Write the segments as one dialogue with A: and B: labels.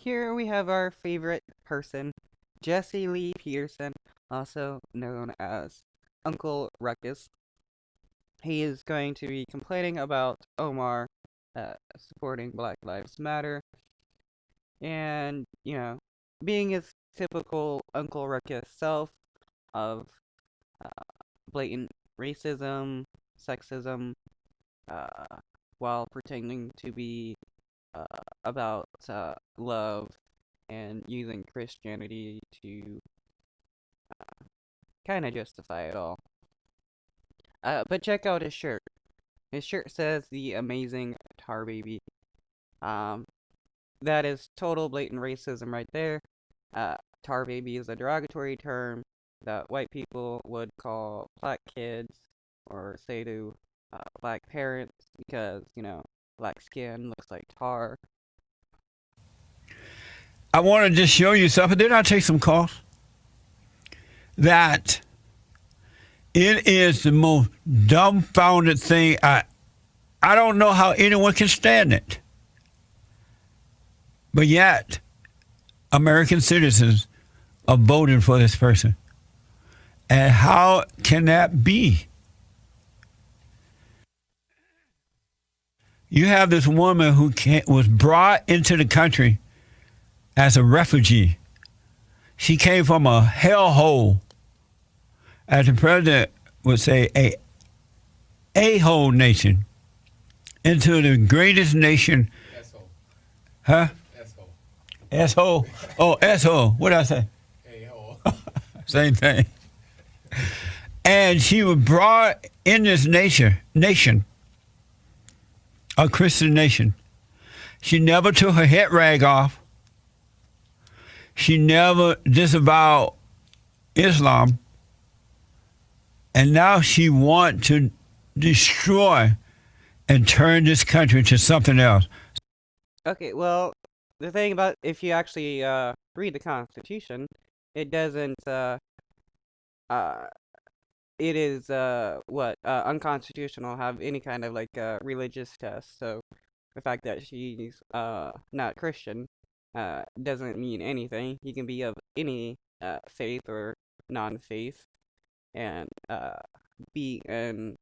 A: here we have our favorite person, Jesse Lee Peterson, also known as Uncle Ruckus. He is going to be complaining about Omar supporting Black Lives Matter and, being his typical Uncle Ruckus self of uh, blatant racism, sexism, uh, while pretending to be uh, about love and using Christianity to kind of justify it all. But check out his shirt. His shirt says the amazing Tar Baby. Um, that is total blatant racism right there. Tar Baby is a derogatory term that white people would call black kids or say to black parents because, black skin looks like tar.
B: I want to just show you something. Did I take some calls? That it is the most dumbfounded thing. I don't know how anyone can stand it. But yet, American citizens are voting for this person. And how can that be? You have this woman who was brought into the country as a refugee. She came from a hellhole, as the president would say, a-hole nation, into the greatest nation.
C: S-hole.
B: Huh?
C: S-hole.
B: S-hole? Oh, S-hole. What did I say?
C: A-hole.
B: Same thing. And she was brought in this nation, a Christian nation. She never took her head rag off. She never disavowed Islam. And now she wants to destroy and turn this country to something else.
A: Okay, well, the thing about if you actually read the Constitution, it doesn't it is unconstitutional to have any kind of like religious test. So the fact that she's not Christian doesn't mean anything. You can be of any faith or non-faith and be in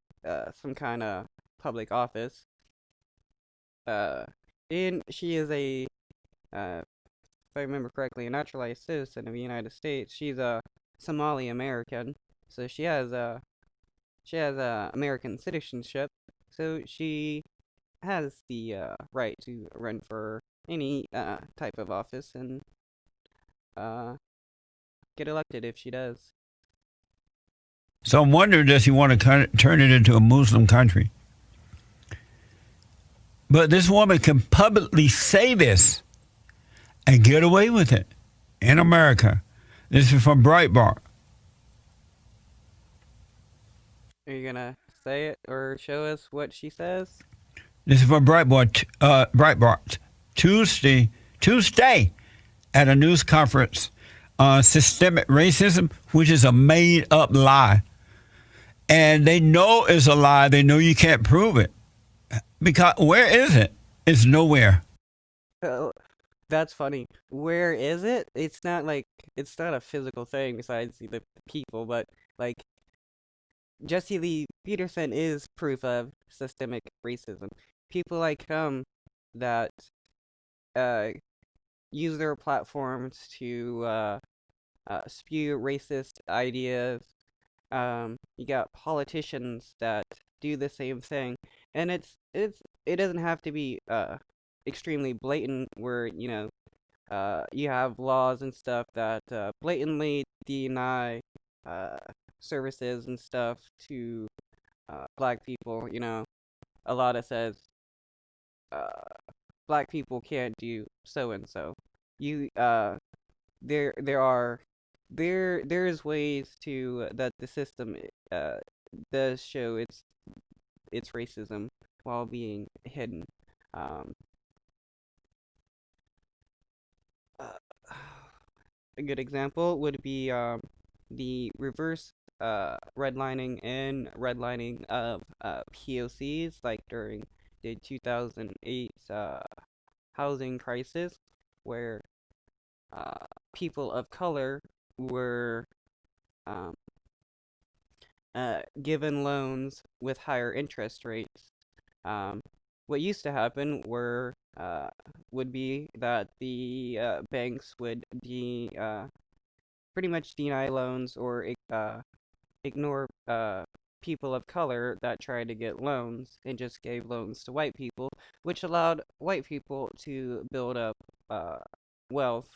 A: some kind of public office. And she is if I remember correctly, a naturalized citizen of the United States. She's a Somali American, so she has American citizenship. So she has the right to run for any type of office and uh, get elected if she does.
B: So I'm wondering, does he want to turn it into a Muslim country? But this woman can publicly say this and get away with it in America. This is from Breitbart.
A: Are you gonna say it or show us what she says?
B: This is from Breitbart. Tuesday, at a news conference on systemic racism, which is a made-up lie. And they know it's a lie. They know you can't prove it. Because where is it? It's nowhere.
A: Oh, that's funny. Where is it? It's not a physical thing besides the people, but like Jesse Lee Peterson is proof of systemic racism. People like him that uh use their platforms to spew racist ideas. You got politicians that do the same thing, and it doesn't have to be extremely blatant where you have laws and stuff that blatantly deny services and stuff to black people. A law that says uh black people can't do so and so. You there are there's ways to that the system uh does show its racism while being hidden. Um, uh, a good example would be the reverse redlining and redlining of POCs, like during the 2008 housing crisis, where people of color were um, given loans with higher interest rates. Um, what used to happen would be that the banks would pretty much deny loans or ignore people of color that tried to get loans and just gave loans to white people, which allowed white people to build up wealth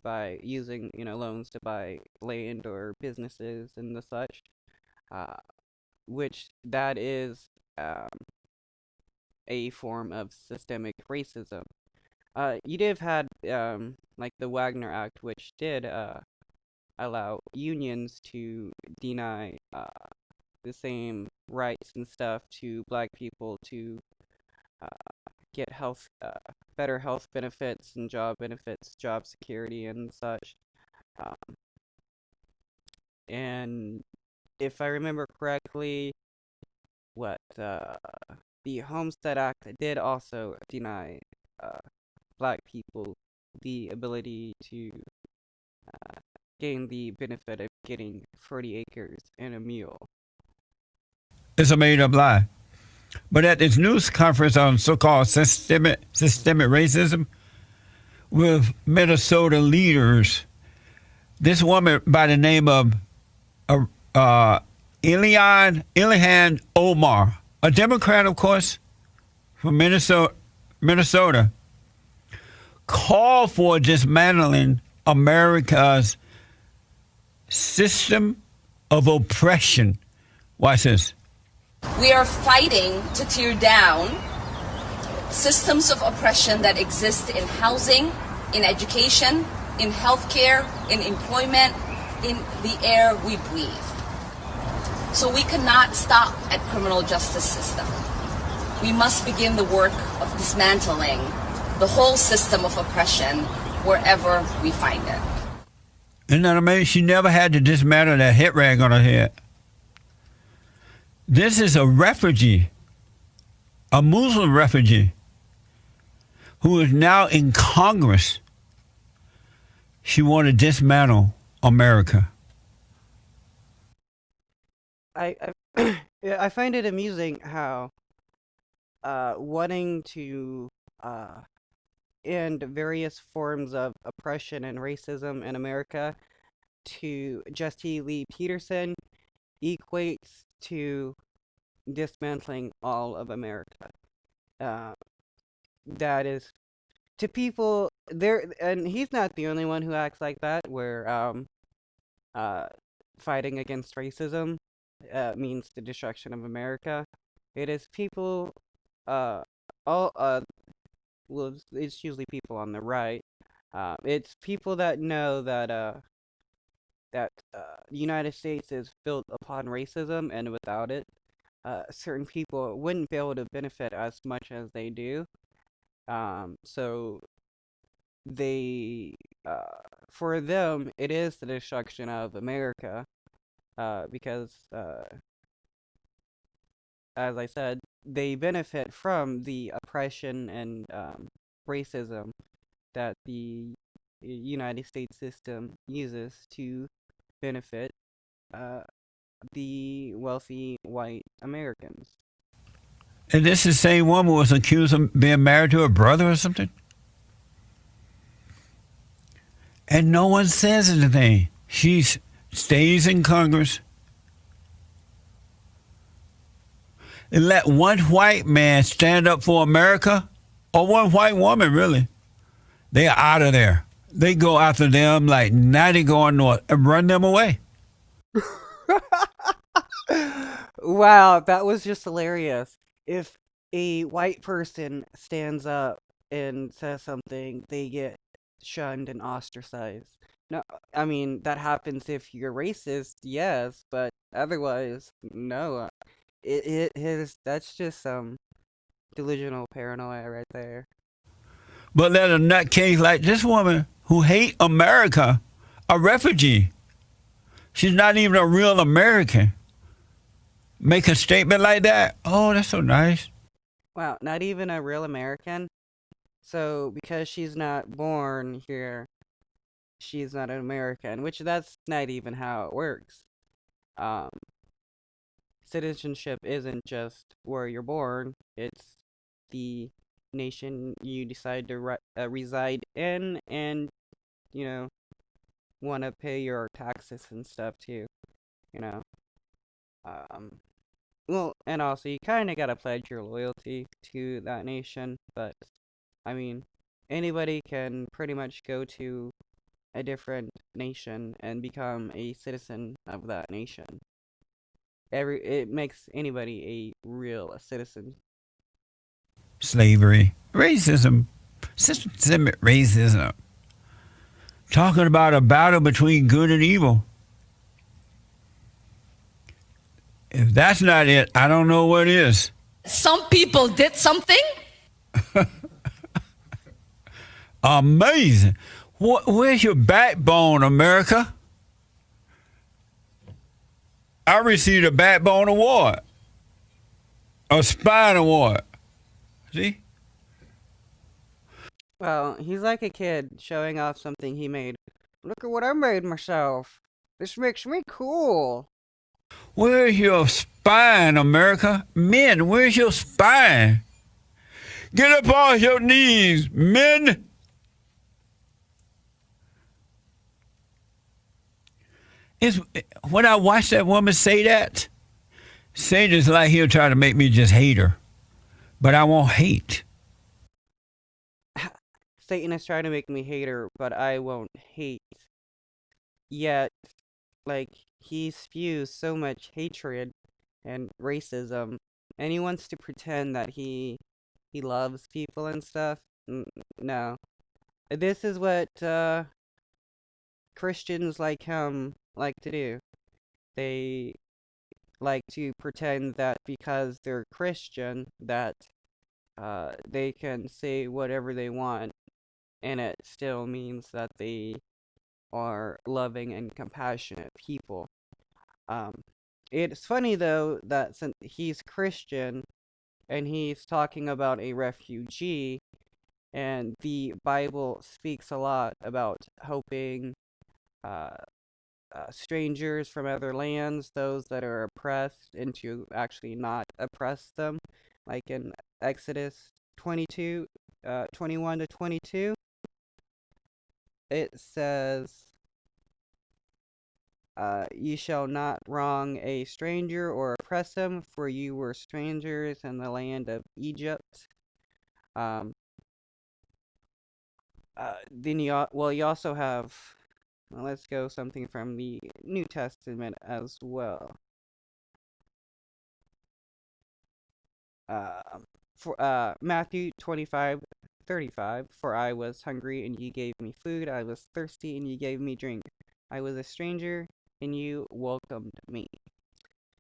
A: by using loans to buy land or businesses and the such, uh, which that is a form of systemic racism. You did have had like the Wagner Act, which did allow unions to deny the same rights and stuff to black people to uh, get better health benefits and job benefits, job security and such. Um, and if I remember correctly, what the Homestead Act did also deny uh, black people the ability to uh, gain the benefit of getting 40 acres and a mule.
B: It's a made up lie. But at this news conference on so-called systemic racism with Minnesota leaders, this woman by the name of Ilhan Omar, a Democrat, of course, from Minnesota, called for dismantling America's system of oppression. Watch this.
C: We are fighting to tear down systems of oppression that exist in housing, in education, in healthcare, in employment, in the air we breathe. So we cannot stop at criminal justice system. We must begin the work of dismantling the whole system of oppression wherever we find it.
B: Isn't that amazing? She never had to dismantle that hit rag on her head. This is a refugee, a Muslim refugee, who is now in Congress. She wanted to dismantle America.
A: I find it amusing how wanting to end various forms of oppression and racism in America to Jesse Lee Peterson equates to dismantling all of America. That is to people there, and he's not the only one who acts like that. Where fighting against racism means the destruction of America. It is people, all well, it's usually people on the right. It's people that know that the United States is built upon racism, and without it, certain people wouldn't be able to benefit as much as they do. So they, for them, it is the destruction of America, because, as I said, they benefit from the oppression and racism that the United States system uses to benefit the wealthy white Americans.
B: And this is the same woman was accused of being married to her brother or something? And no one says anything. She stays in Congress and let one white man stand up for America, or one white woman, really. They are out of there. They go after them like 90 going north and run them away.
A: Wow, that was just hilarious. If a white person stands up and says something, they get shunned and ostracized. No, I mean, that happens if you're racist, yes, but otherwise, no. That's just some delusional paranoia right there.
B: But let a nutcase like this woman who hate America, a refugee, she's not even a real American, make a statement like that. Oh, that's so nice.
A: Wow, not even a real American? So because she's not born here, she's not an American, which that's not even how it works. Um, Citizenship isn't just where you're born, it's the nation you decide to reside in and, you know, want to pay your taxes and stuff too, you know. Um, well, and also you kind of gotta pledge your loyalty to that nation, but I mean, anybody can pretty much go to a different nation and become a citizen of that nation. It makes anybody a real citizen.
B: Slavery, racism, systemic racism. Talking about a battle between good and evil. If that's not it, I don't know what is.
C: Some people did something.
B: Amazing. Where's your backbone, America? I received a backbone award, a spine award. See?
A: Well, he's like a kid showing off something he made. Look at what I made myself. This makes me cool.
B: Where's your spine, America? Men, where's your spine? Get up off your knees, men. When I watch that woman say that, Satan's like he'll try to make me just hate her. But I won't hate.
A: Satan is trying to make me hate her, but I won't hate. Yet, like, he spews so much hatred and racism, and he wants to pretend that he loves people and stuff. No. This is what Christians like him like to do. They like to pretend that because they're Christian that they can say whatever they want, and it still means that they are loving and compassionate people. It's funny though that since he's Christian and he's talking about a refugee, and the Bible speaks a lot about helping strangers from other lands, those that are oppressed, and to actually not oppress them, like in Exodus 22, 21 to 22. It says, "You shall not wrong a stranger or oppress him, for you were strangers in the land of Egypt." Then you also have, well, let's go something from the New Testament as well. For Matthew 25:35, "For I was hungry, and ye gave me food. I was thirsty, and ye gave me drink. I was a stranger, and you welcomed me."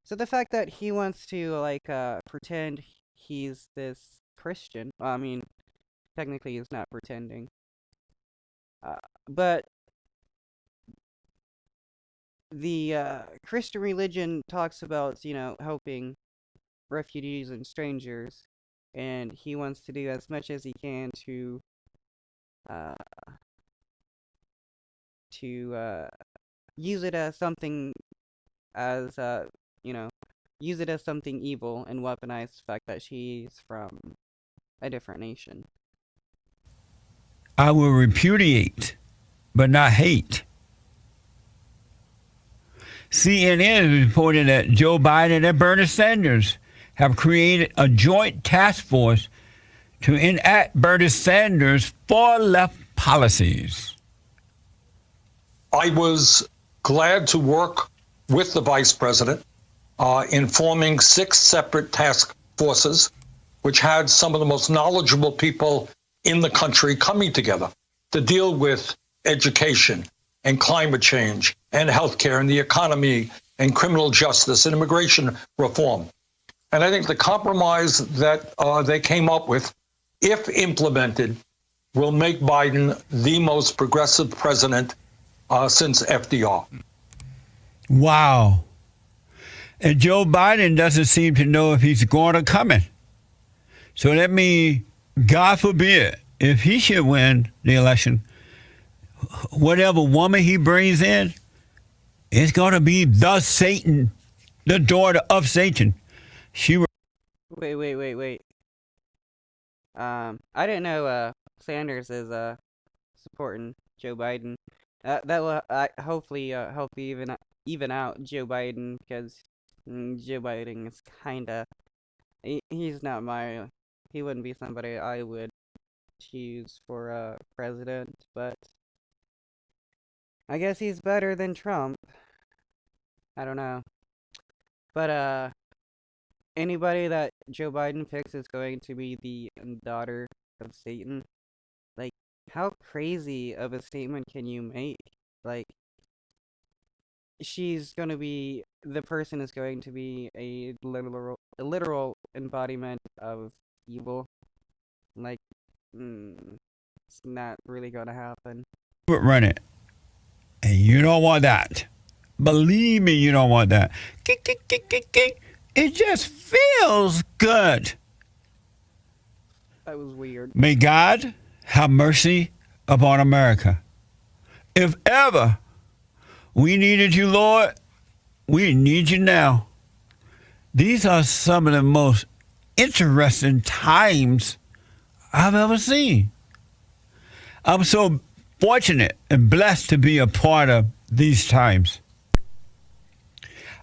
A: So the fact that he wants to, like, pretend he's this Christian, well, I mean, technically he's not pretending. But the Christian religion talks about, helping refugees and strangers, and he wants to do as much as he can to use it as something as use it as something evil and weaponize the fact that she's from a different nation.
B: I will repudiate, but not hate. CNN reported that Joe Biden and Bernie Sanders have created a joint task force to enact Bernie Sanders' far-left policies.
D: I was glad to work with the vice president in forming 6 separate task forces, which had some of the most knowledgeable people in the country coming together to deal with education and climate change and healthcare and the economy and criminal justice and immigration reform. And I think the compromise that they came up with, if implemented, will make Biden the most progressive president since FDR.
B: Wow. And Joe Biden doesn't seem to know if he's going or coming. So that means, God forbid, if he should win the election, whatever woman he brings in, it's going to be the Satan, the daughter of Satan.
A: Wait. I didn't know Sanders is supporting Joe Biden. That will hopefully help even out Joe Biden, because Joe Biden is kinda he's not he wouldn't be somebody I would choose for president, but I guess he's better than Trump. I don't know. But anybody that Joe Biden picks is going to be the daughter of Satan. Like, how crazy of a statement can you make? Like, the person is going to be a literal embodiment of evil. Like, it's not really gonna happen.
B: Run it. And you don't want that. Believe me, you don't want that. It just feels good.
A: That was weird.
B: May God have mercy upon America. If ever we needed you, Lord, we need you now. These are some of the most interesting times I've ever seen. I'm so fortunate and blessed to be a part of these times.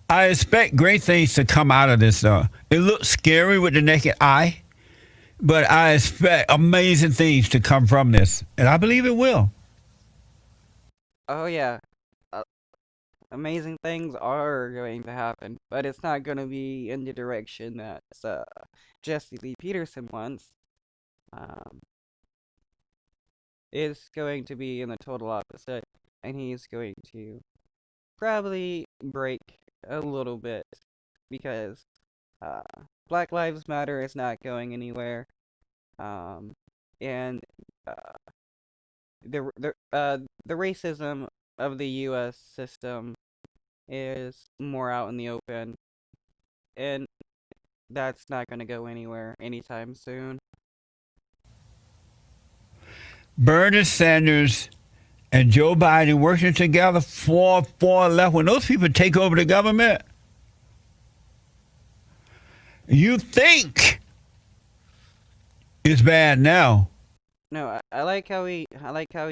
B: I expect great things to come out of this. It looks scary with the naked eye, but I expect amazing things to come from this, and I believe it will.
A: Oh yeah, amazing things are going to happen, but it's not going to be in the direction that Jesse Lee Peterson wants. It's going to be in the total opposite, and he's going to probably break a little bit, because Black Lives Matter is not going anywhere, and the racism of the U.S. system is more out in the open, and that's not going to go anywhere anytime soon.
B: Bernie Sanders and Joe Biden working together for left. When those people take over the government, you think it's bad now.
A: No, I like how he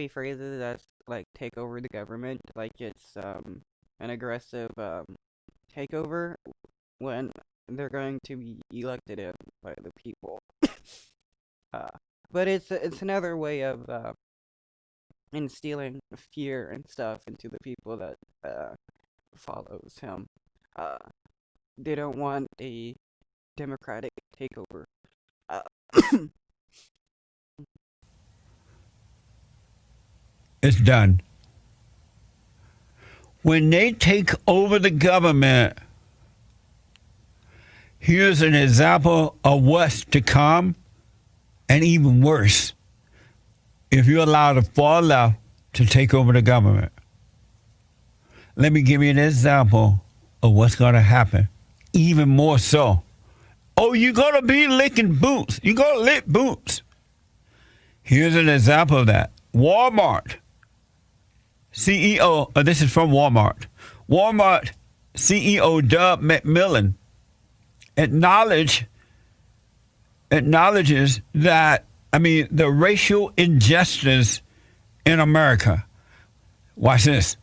A: phrases it as like take over the government, like it's an aggressive takeover when they're going to be elected in by the people. But it's another way of instilling fear and stuff into the people that follows him. They don't want a democratic takeover.
B: It's done. When they take over the government, here's an example of what's to come, and even worse, if you allow the far left to take over the government. Let me give you an example of what's going to happen, even more so. Oh, you're going to be licking boots. You're going to lick boots. Here's an example of that. Walmart CEO, this is from Walmart. Walmart CEO Doug McMillon acknowledges that, the racial injustice in America. Watch this.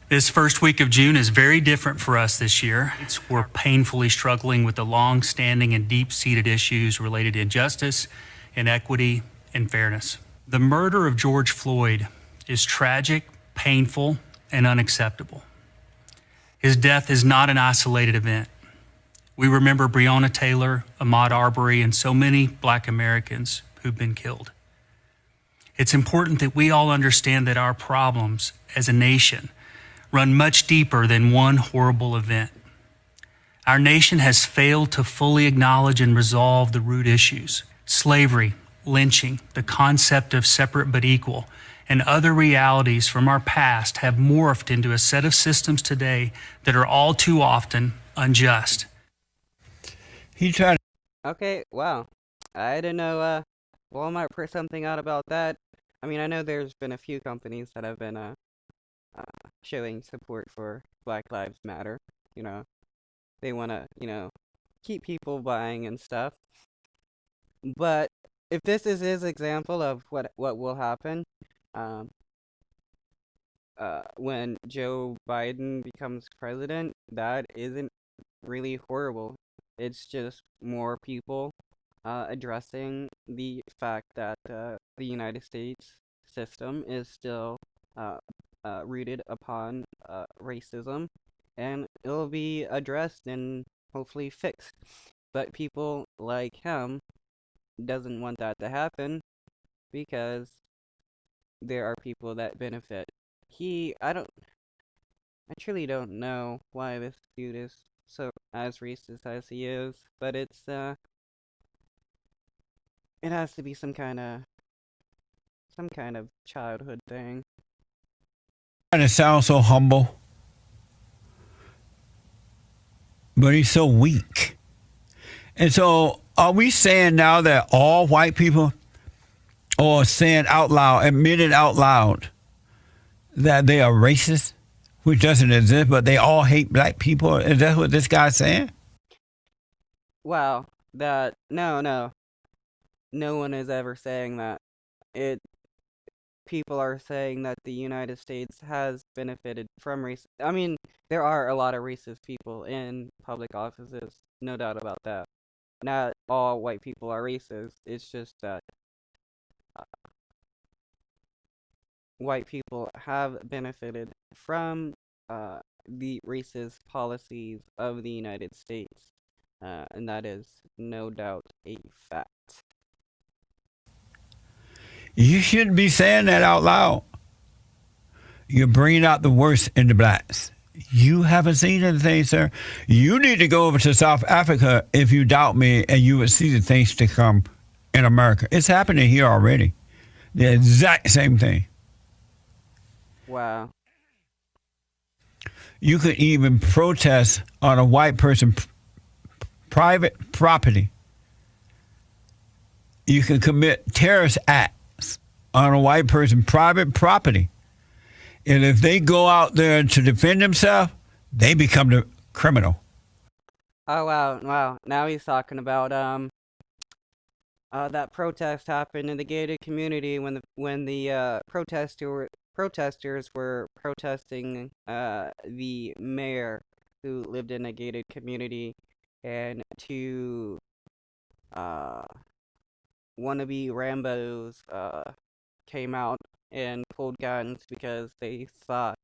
E: This first week of June is very different for us this year. We're painfully struggling with the long-standing and deep-seated issues related to injustice, inequity, and fairness. The murder of George Floyd is tragic, painful, and unacceptable. His death is not an isolated event. We remember Breonna Taylor, Ahmaud Arbery, and so many Black Americans who've been killed. It's important that we all understand that our problems as a nation run much deeper than one horrible event. Our nation has failed to fully acknowledge and resolve the root issues: slavery, lynching, the concept of separate but equal, and other realities from our past have morphed into a set of systems today that are all too often unjust.
B: He tried.
A: Okay, wow. I didn't know Walmart put something out about that. I mean, I know there's been a few companies that have been showing support for Black Lives Matter. You know, they want to, keep people buying and stuff. But if this is his example of what will happen, um, when Joe Biden becomes president, that isn't really horrible. It's just more people addressing the fact that the United States system is still uh, rooted upon racism, and it'll be addressed and hopefully fixed. But people like him doesn't want that to happen because there are people that benefit. I truly don't know why this dude is so as racist as he is, but it has to be some kind of childhood thing.
B: And it sounds so humble, but he's so weak. And so, are we saying now that all white people are saying out loud, admitted out loud, that they are racist, which doesn't exist, but they all hate black people? Is that what this guy's saying?
A: Wow, no one is ever saying that. It People are saying that the United States has benefited from race. I mean, there are a lot of racist people in public offices, no doubt about that. Not all white people are racist. It's just that white people have benefited from the racist policies of the United States, and that is no doubt a fact.
B: You shouldn't be saying that out loud. You're bringing out the worst in the blacks. You haven't seen anything, sir. You need to go over to South Africa if you doubt me, and you would see the things to come in America. It's happening here already. The exact same thing.
A: Wow.
B: You could even protest on a white person's private property. You can commit terrorist acts on a white person's private property. And if they go out there to defend themselves, they become the criminal.
A: Oh wow. Now he's talking about that protest happened in the gated community when the protesters were protesting the mayor who lived in a gated community, and two wannabe Rambos came out and pulled guns because they thought,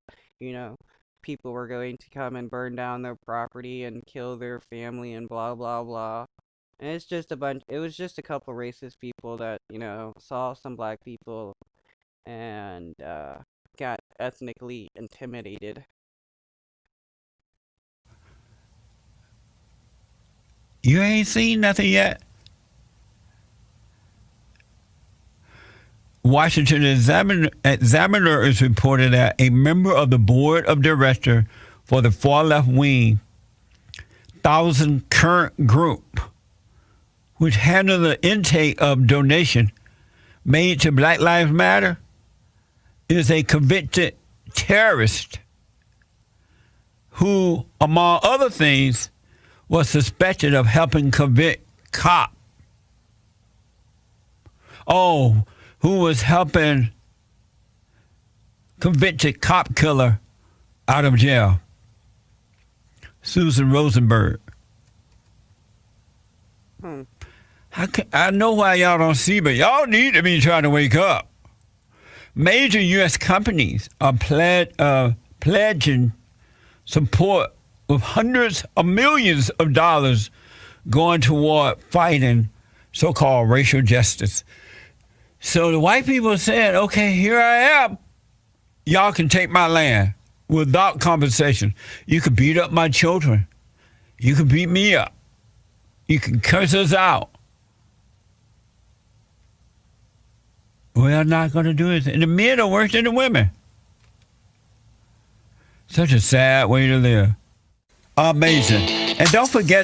A: people were going to come and burn down their property and kill their family and blah blah blah. And it was just a couple racist people that, saw some black people and got ethnically intimidated.
B: You ain't seen nothing yet. Washington Examiner is reported that a member of the board of directors for the far left wing, Thousand Current Group, which handled the intake of donation made to Black Lives Matter, is a convicted terrorist who, among other things, was suspected of helping convict cop. Who was helping convicted cop killer out of jail, Susan Rosenberg. I know why y'all don't see, but y'all need to be trying to wake up. Major U.S. companies are pledging support with hundreds of millions of dollars going toward fighting so-called racial justice. So the white people said, okay, here I am. Y'all can take my land without compensation. You can beat up my children. You can beat me up. You can curse us out. We're not going to do it. And the men are worse than the women. Such a sad way to live. Amazing. And don't forget